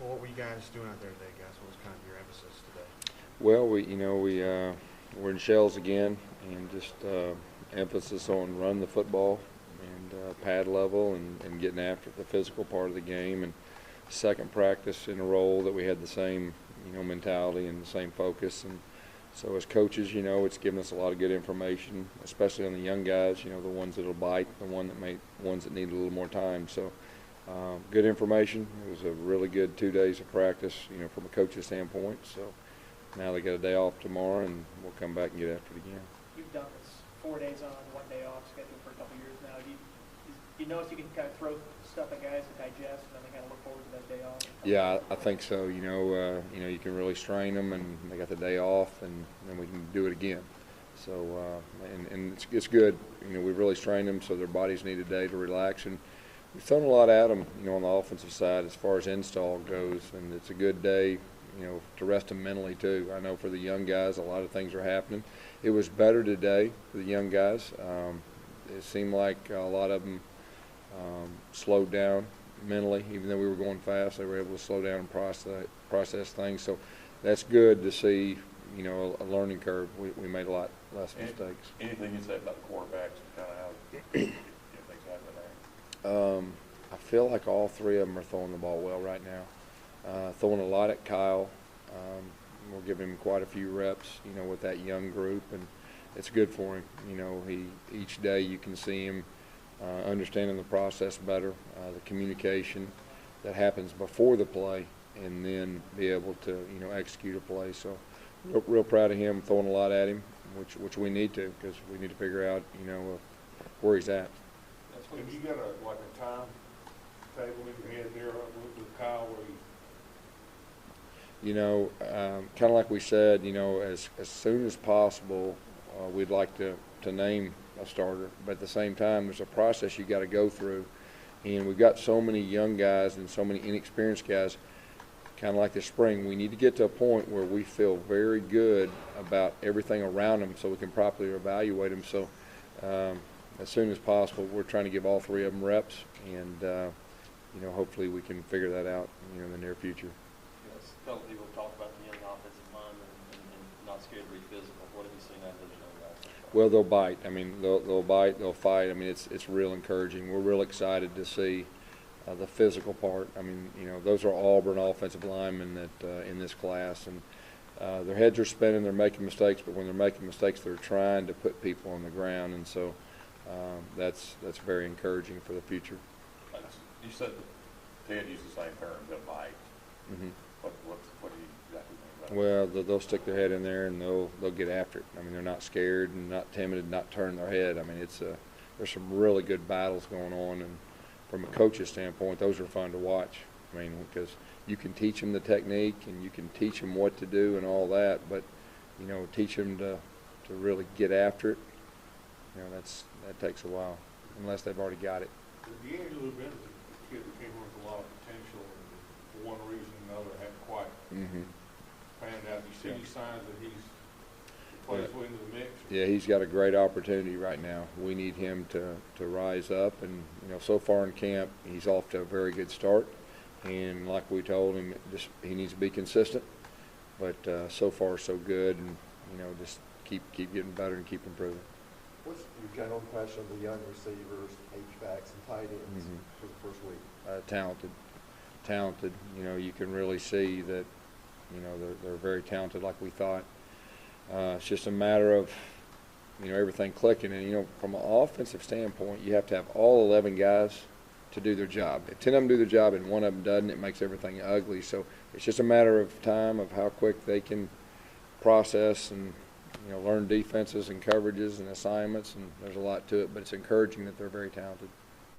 Well, what were you guys doing out there today, guys? What was kind of your emphasis today? Well, we're in shells again, and just emphasis on run the football and pad level and getting after the physical part of the game. And second practice in a row that we had the same mentality and the same focus. And so as coaches, it's given us a lot of good information, especially on the young guys. The ones that'll bite, ones that need a little more time. So. Good information. It was a really good 2 days of practice, from a coach's standpoint. So now they got a day off tomorrow, and we'll come back and get after it again. You've done this 4 days on, 1 day off schedule for a couple years now. Do you notice you can kind of throw stuff at guys to digest, and then they kind of look forward to that day off? Yeah, I think so. You can really strain them, and they got the day off, and then we can do it again. So and it's good. We've really strained them, so their bodies need a day to relax. And we've thrown a lot at them, on the offensive side as far as install goes, and it's a good day, to rest them mentally too. I know for the young guys, a lot of things are happening. It was better today for the young guys. It seemed like a lot of them slowed down mentally, even though we were going fast. They were able to slow down and process things. So that's good to see. A learning curve. We made a lot less mistakes. Anything you say about the quarterbacks, kind of how things happen there? I feel like all three of them are throwing the ball well right now. Throwing a lot at Kyle. We're giving him quite a few reps, with that young group, and it's good for him. Each day you can see him understanding the process better, the communication that happens before the play, and then be able to, execute a play. So real proud of him, throwing a lot at him, which we need to, because we need to figure out, where he's at. Have you got a time table in your head there with Kyle where you? Kind of like we said, as soon as possible, we'd like to name a starter. But at the same time, there's a process you got to go through, and we've got so many young guys and so many inexperienced guys. Kind of like this spring, we need to get to a point where we feel very good about everything around them, so we can properly evaluate them. So. As soon as possible, we're trying to give all three of them reps, and hopefully we can figure that out, in the near future. Yes, a couple people talk about the young offensive linemen and not scared to be physical. What have you seen out of those young guys? Well, they'll bite. I mean, they'll bite. They'll fight. I mean, it's real encouraging. We're real excited to see the physical part. I mean, those are Auburn offensive linemen that in this class, and their heads are spinning. They're making mistakes, but when they're making mistakes, they're trying to put people on the ground, and so. That's very encouraging for the future. You said that Ted used the same term, they'll bite. Mm-hmm. What do you exactly mean by that? Well, they'll stick their head in there and they'll get after it. I mean, they're not scared and not timid and not turn their head. I mean, there's some really good battles going on, and from a coach's standpoint, those are fun to watch. I mean, because you can teach them the technique and you can teach them what to do and all that, but teach them to really get after it. That takes a while, unless they've already got it. D'Angelo Bennett's a kid that came in with a lot of potential, and for one reason or another hadn't quite panned out. You see any signs that he's plays into the mix? Yeah, he's got a great opportunity right now. We need him to rise up, and so far in camp, he's off to a very good start. And like we told him, he needs to be consistent. But so far, so good, and just keep getting better and keep improving. What's your general impression of the young receivers, H-backs, and tight ends for the first week? Talented. You can really see that, they're very talented like we thought. It's just a matter of, everything clicking. And, from an offensive standpoint, you have to have all 11 guys to do their job. If 10 of them do their job and one of them doesn't, it makes everything ugly. So it's just a matter of time of how quick they can process and, learn defenses and coverages and assignments, and there's a lot to it, but it's encouraging that they're very talented.